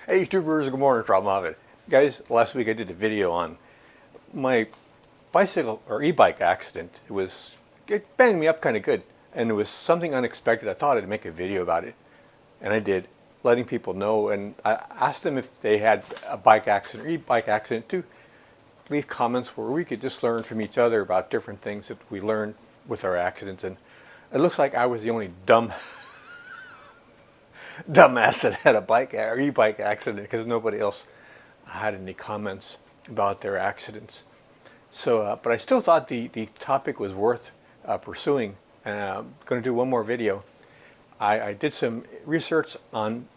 Hey YouTubers, good morning, Robb. Guys, last week I did a video on my bicycle or e-bike accident. It banged me up kind of good, and it was something unexpected. I thought I'd make a video about it, and I did, letting people know. And I asked them if they had a bike accident or e-bike accident to leave comments where we could just learn from each other about different things that we learned with our accidents. And it looks like I was the only dumbass that had a bike or e-bike accident because nobody else had any comments about their accidents. So, but I still thought the topic was worth pursuing, and I'm going to do one more video. I did some research on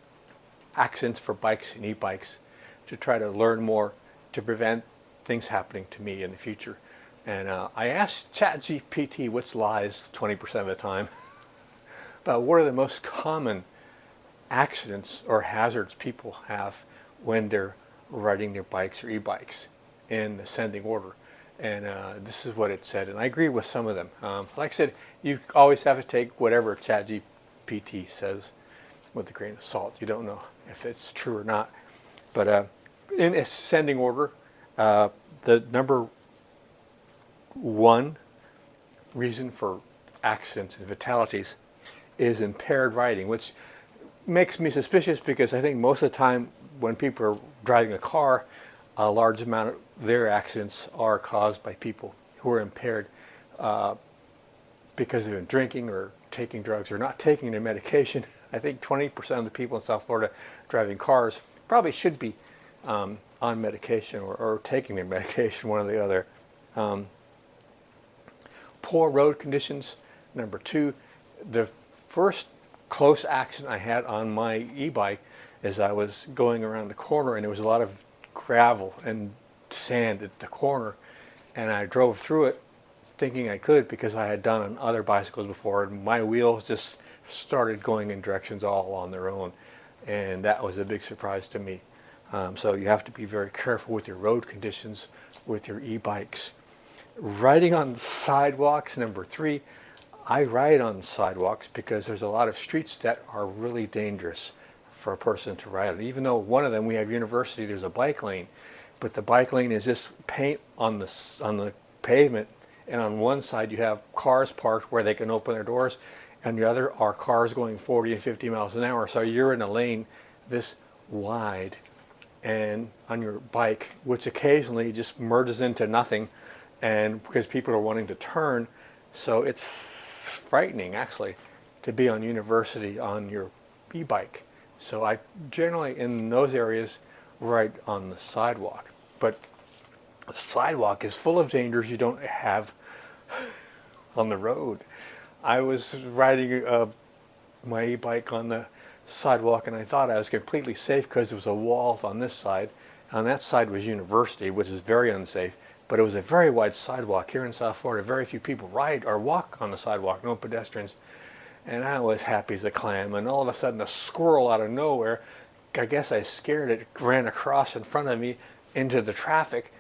accidents for bikes and e-bikes to try to learn more to prevent things happening to me in the future. And I asked ChatGPT, which lies 20% of the time, about what are the most common accidents or hazards people have when they're riding their bikes or e-bikes in ascending order. And this is what it said, and I agree with some of them. Like I said, you always have to take whatever ChatGPT says with a grain of salt. You don't know if it's true or not. But in ascending order, the number one reason for accidents and fatalities is impaired riding, which makes me suspicious because I think most of the time when people are driving a car, a large amount of their accidents are caused by people who are impaired because they've been drinking or taking drugs or not taking their medication. I think 20% of the people in South Florida driving cars probably should be on medication or taking their medication, one or the other. Poor road conditions, number two. The first close accident I had on my e-bike is I was going around the corner and there was a lot of gravel and sand at the corner, and I drove through it thinking I could because I had done on other bicycles before, and my wheels just started going in directions all on their own, and that was a big surprise to me. So you have to be very careful with your road conditions with your e-bikes. Riding on sidewalks, number three. I ride on sidewalks because there's a lot of streets that are really dangerous for a person to ride on. Even though one of them, we have University, there's a bike lane, but the bike lane is just paint on the pavement, and on one side you have cars parked where they can open their doors, and the other are cars going 40 and 50 miles an hour. So you're in a lane this wide, and on your bike, which occasionally just merges into nothing, and because people are wanting to turn, so it's frightening actually to be on University on your e-bike. So I generally in those areas ride on the sidewalk, but the sidewalk is full of dangers you don't have on the road. I was riding my e-bike on the sidewalk, and I thought I was completely safe because there was a wall on this side. On that side was University, which is very unsafe, but it was a very wide sidewalk. Here in South Florida, very few people ride or walk on the sidewalk, no pedestrians. And I was happy as a clam, and all of a sudden a squirrel out of nowhere, I guess I scared it, ran across in front of me into the traffic.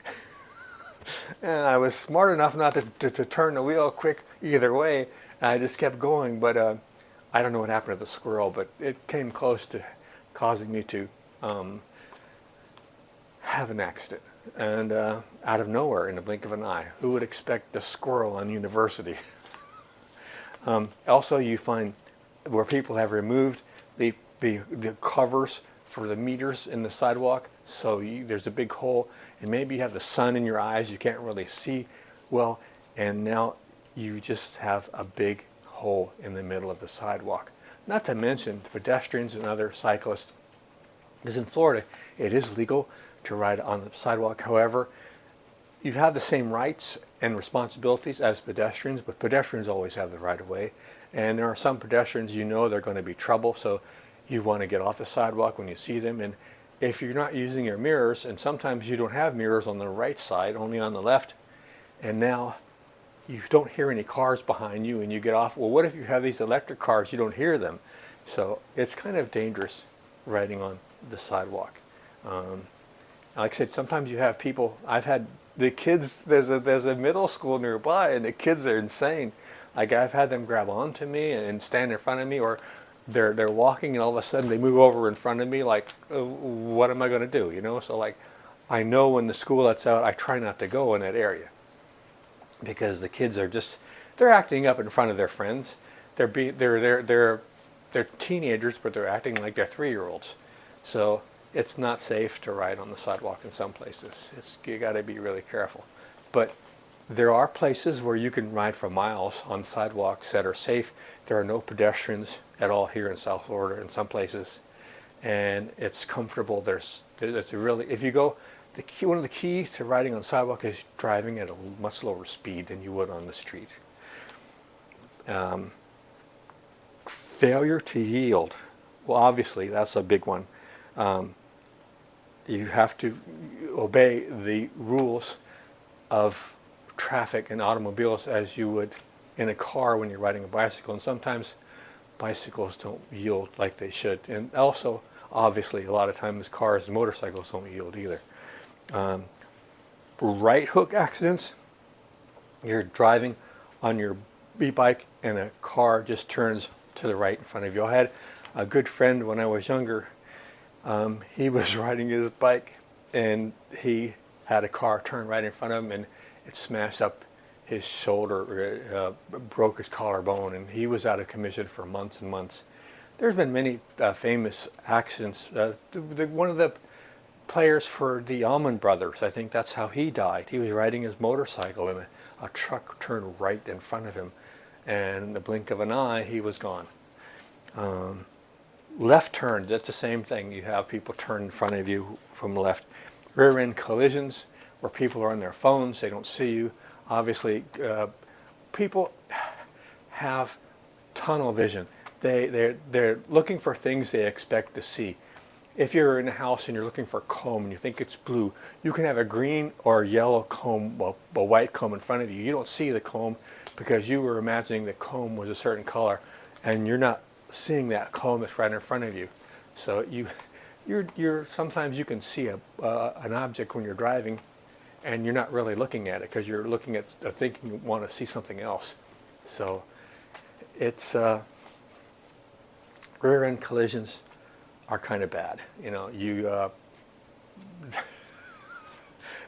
And I was smart enough not to turn the wheel quick either way. I just kept going, but I don't know what happened to the squirrel, but it came close to causing me to have an accident. And out of nowhere, in the blink of an eye. Who would expect a squirrel on University? Also, you find where people have removed the covers for the meters in the sidewalk, so there's a big hole, and maybe you have the sun in your eyes, you can't really see well, and now you just have a big hole in the middle of the sidewalk. Not to mention the pedestrians and other cyclists, because in Florida it is legal to ride on the sidewalk. However, you have the same rights and responsibilities as pedestrians, but pedestrians always have the right of way. And there are some pedestrians you know they're going to be trouble, so you want to get off the sidewalk when you see them. And if you're not using your mirrors, and sometimes you don't have mirrors on the right side, only on the left, and now you don't hear any cars behind you and you get off. Well, what if you have these electric cars? You don't hear them. So it's kind of dangerous riding on the sidewalk. Like I said, sometimes you have people, I've had the kids, there's a middle school nearby, and the kids are insane. Like I've had them grab onto me and stand in front of me, or they're walking, and all of a sudden they move over in front of me, like, what am I going to do? So like, I know when the school lets out, I try not to go in that area because the kids are they're acting up in front of their friends. They're teenagers, but they're acting like they're 3-year-olds. So it's not safe to ride on the sidewalk in some places. You got to be really careful. But there are places where you can ride for miles on sidewalks that are safe. There are no pedestrians at all here in South Florida in some places, and it's comfortable. It's really, if you go, one of the keys to riding on sidewalk is driving at a much lower speed than you would on the street. Failure to yield. Well, obviously that's a big one. You have to obey the rules of traffic and automobiles as you would in a car when you're riding a bicycle, and sometimes bicycles don't yield like they should, and also obviously a lot of times cars and motorcycles don't yield either. Right hook accidents, you're driving on your e-bike and a car just turns to the right in front of you. I had a good friend when I was younger. He was riding his bike and he had a car turn right in front of him, and it smashed up his shoulder, broke his collarbone, and he was out of commission for months and months. There's been many famous accidents. One of the players for the Allman Brothers, I think that's how he died. He was riding his motorcycle and a truck turned right in front of him, and in the blink of an eye he was gone. Left turns, that's the same thing. You have people turn in front of you from the left. Rear end collisions, where people are on their phones, they don't see you. Obviously, people have tunnel vision. They're looking for things they expect to see. If you're in a house and you're looking for a comb and you think it's blue, you can have a green or yellow comb, a white comb in front of you. You don't see the comb because you were imagining the comb was a certain color, and you're not seeing that comb that's right in front of you. So you're sometimes you can see an object when you're driving, and you're not really looking at it because you're looking at thinking you want to see something else. So it's rear end collisions are kind of bad.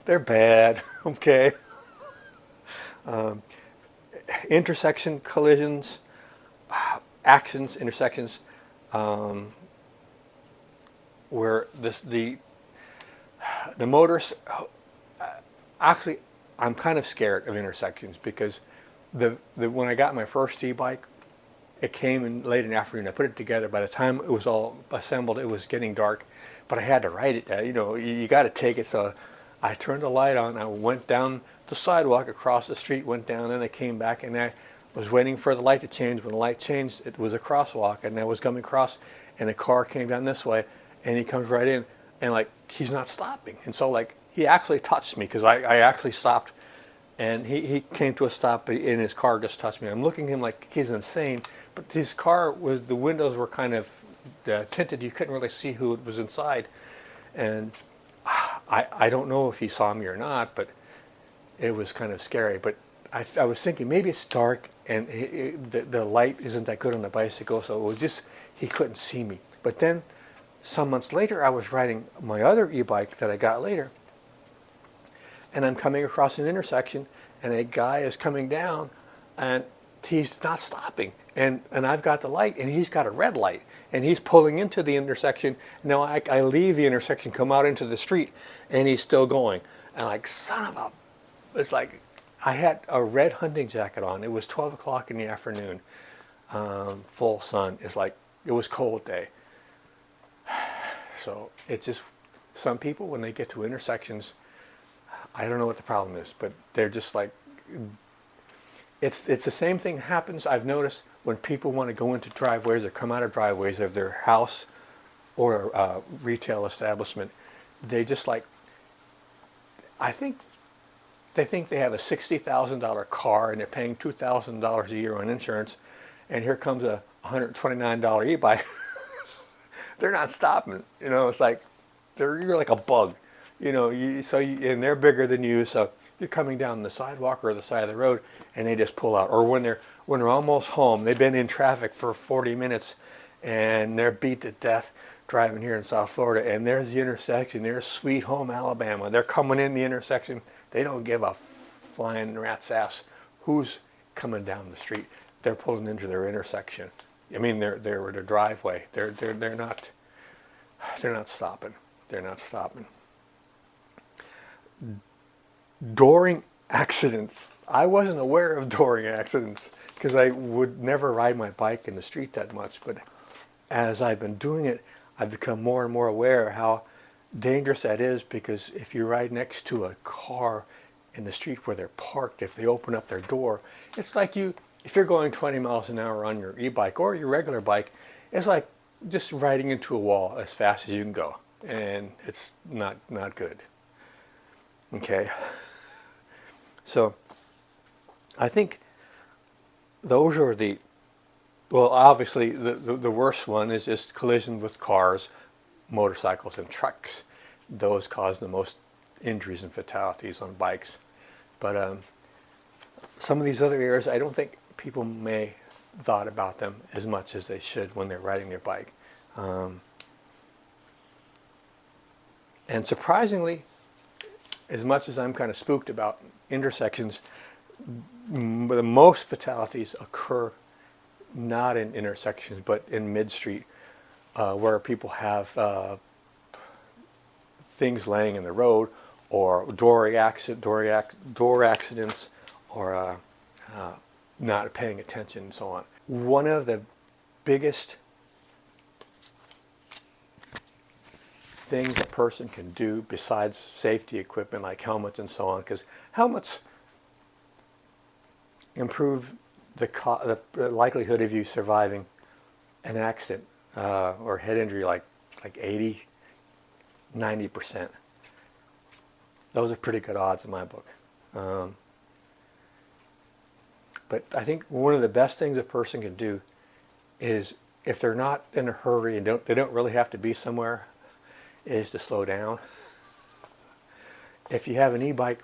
They're bad. Okay. Intersection collisions, accidents, intersections, where the motorist. Actually, I'm kind of scared of intersections because when I got my first e-bike, it came in late in the afternoon. I put it together. By the time it was all assembled, it was getting dark, but I had to ride it. You got to take it. So I turned the light on. I went down the sidewalk across the street, went down, and I came back, and I was waiting for the light to change. When the light changed, it was a crosswalk, and I was coming across, and a car came down this way, and he comes right in, and like he's not stopping, and so like he actually touched me because I actually stopped, and he came to a stop, and his car just touched me. I'm looking at him like he's insane, but his car the windows were kind of tinted. You couldn't really see who was inside, and I don't know if he saw me or not, but it was kind of scary. But I was thinking maybe it's dark and the light isn't that good on the bicycle, so it was just he couldn't see me. But then some months later, I was riding my other e-bike that I got later, and I'm coming across an intersection, and a guy is coming down, and he's not stopping, and I've got the light, and he's got a red light, and he's pulling into the intersection. Now I leave the intersection, come out into the street, and he's still going, and like son of a, it's like I had a red hunting jacket on. It was 12 o'clock in the afternoon, full sun. It's like it was cold day. So it's just some people when they get to intersections, I don't know what the problem is, but they're just like, it's the same thing happens, I've noticed, when people want to go into driveways or come out of driveways of their house or a retail establishment. They just like, I think they have a $60,000 car and they're paying $2,000 a year on insurance, and here comes a $129 e-bike. They're not stopping. It's like you're like a bug. And they're bigger than you, so you're coming down the sidewalk or the side of the road, and they just pull out. Or when they're almost home, they've been in traffic for 40 minutes, and they're beat to death driving here in South Florida, and there's the intersection, there's Sweet Home Alabama. They're coming in the intersection. They don't give a flying rat's ass who's coming down the street. They're pulling into their intersection. I mean, they're their driveway. They're not stopping. They're not stopping. Dooring accidents. I wasn't aware of dooring accidents because I would never ride my bike in the street that much, but as I've been doing it, I've become more and more aware how dangerous that is, because if you ride next to a car in the street where they're parked, if they open up their door, it's like if you're going 20 miles an hour on your e-bike or your regular bike, it's like just riding into a wall as fast as you can go, and it's not good. Okay, so I think those are well, obviously the worst one is just collision with cars, motorcycles, and trucks. Those cause the most injuries and fatalities on bikes. But some of these other areas, I don't think people may thought about them as much as they should when they're riding their bike. And surprisingly, as much as I'm kind of spooked about intersections, the most fatalities occur not in intersections but in mid-street, where people have things laying in the road, or door accidents, or not paying attention and so on. One of the biggest things a person can do besides safety equipment like helmets and so on, because helmets improve the likelihood of you surviving an accident or head injury like 80-90%. Those are pretty good odds in my book. But I think one of the best things a person can do is, if they're not in a hurry and they don't really have to be somewhere, is to slow down. If you have an e-bike,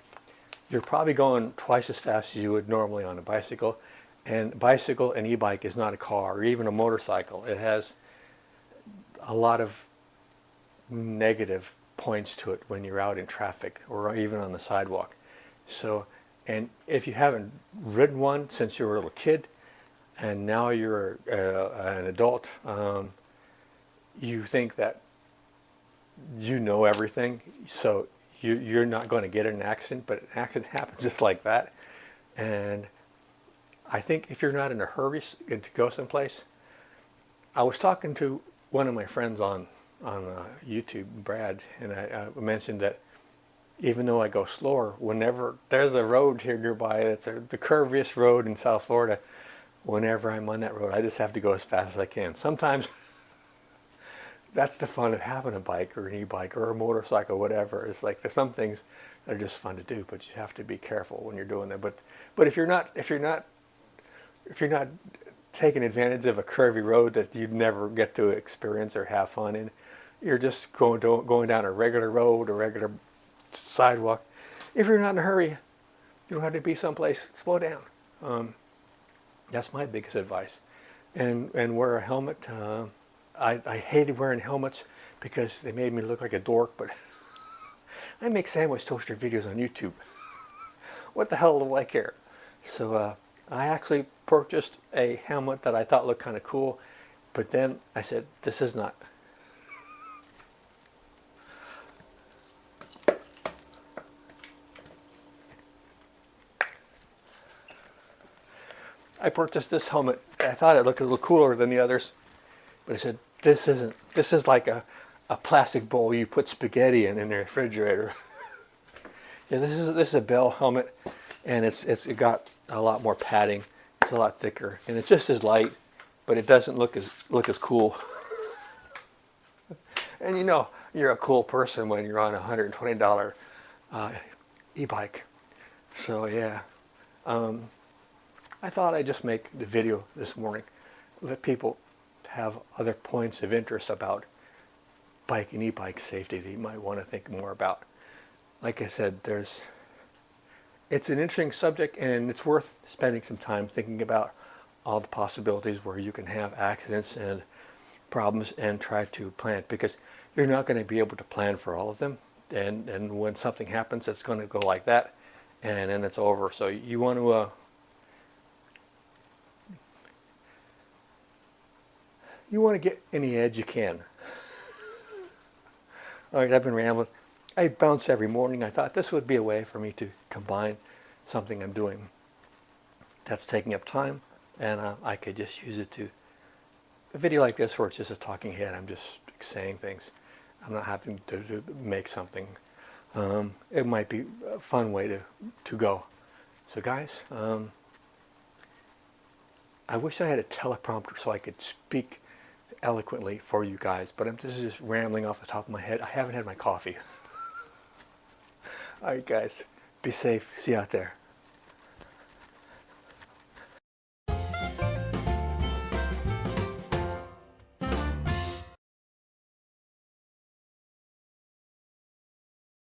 you're probably going twice as fast as you would normally on a bicycle. And bicycle and e-bike is not a car or even a motorcycle. It has a lot of negative points to it when you're out in traffic or even on the sidewalk. So, and if you haven't ridden one since you were a little kid and now you're an adult, you think that you know everything, so you're not going to get in an accident, but an accident happens just like that. And I think if you're not in a hurry to go someplace, I was talking to one of my friends on YouTube, Brad, and I mentioned that even though I go slower, whenever there's a road here nearby, that's the curviest road in South Florida, whenever I'm on that road, I just have to go as fast as I can. Sometimes that's the fun of having a bike or an e-bike or a motorcycle, whatever. It's like there's some things that are just fun to do, but you have to be careful when you're doing that. But if you're not taking advantage of a curvy road that you'd never get to experience or have fun in, you're just going down a regular road, a regular sidewalk. If you're not in a hurry, you don't have to be someplace. Slow down. That's my biggest advice. And wear a helmet. I hated wearing helmets because they made me look like a dork, but I make sandwich toaster videos on YouTube. What the hell do I care? So I actually purchased a helmet that I thought looked kind of cool, but then I said, this is not. I purchased this helmet. I thought it looked a little cooler than the others, but I said, this isn't. This is like a plastic bowl you put spaghetti in the refrigerator. Yeah, this is a Bell helmet, and it's got a lot more padding. It's a lot thicker, and it's just as light, but it doesn't look as cool. And you know, you're a cool person when you're on a $120 e-bike. So yeah, I thought I'd just make the video this morning, let people have other points of interest about bike and e-bike safety that you might want to think more about. Like I said, it's an interesting subject, and it's worth spending some time thinking about all the possibilities where you can have accidents and problems and try to plan, because you're not going to be able to plan for all of them. And when something happens, it's going to go like that, and then it's over. So you want to get any edge you can. All right, I've been rambling. I bounce every morning. I thought this would be a way for me to combine something I'm doing that's taking up time, and I could just use it to a video like this where it's just a talking head. I'm just saying things. I'm not having to make something. It might be a fun way to go. So guys, I wish I had a teleprompter so I could speak eloquently for you guys, but this is just rambling off the top of my head. I haven't had my coffee. All right, guys, be safe. See you out there.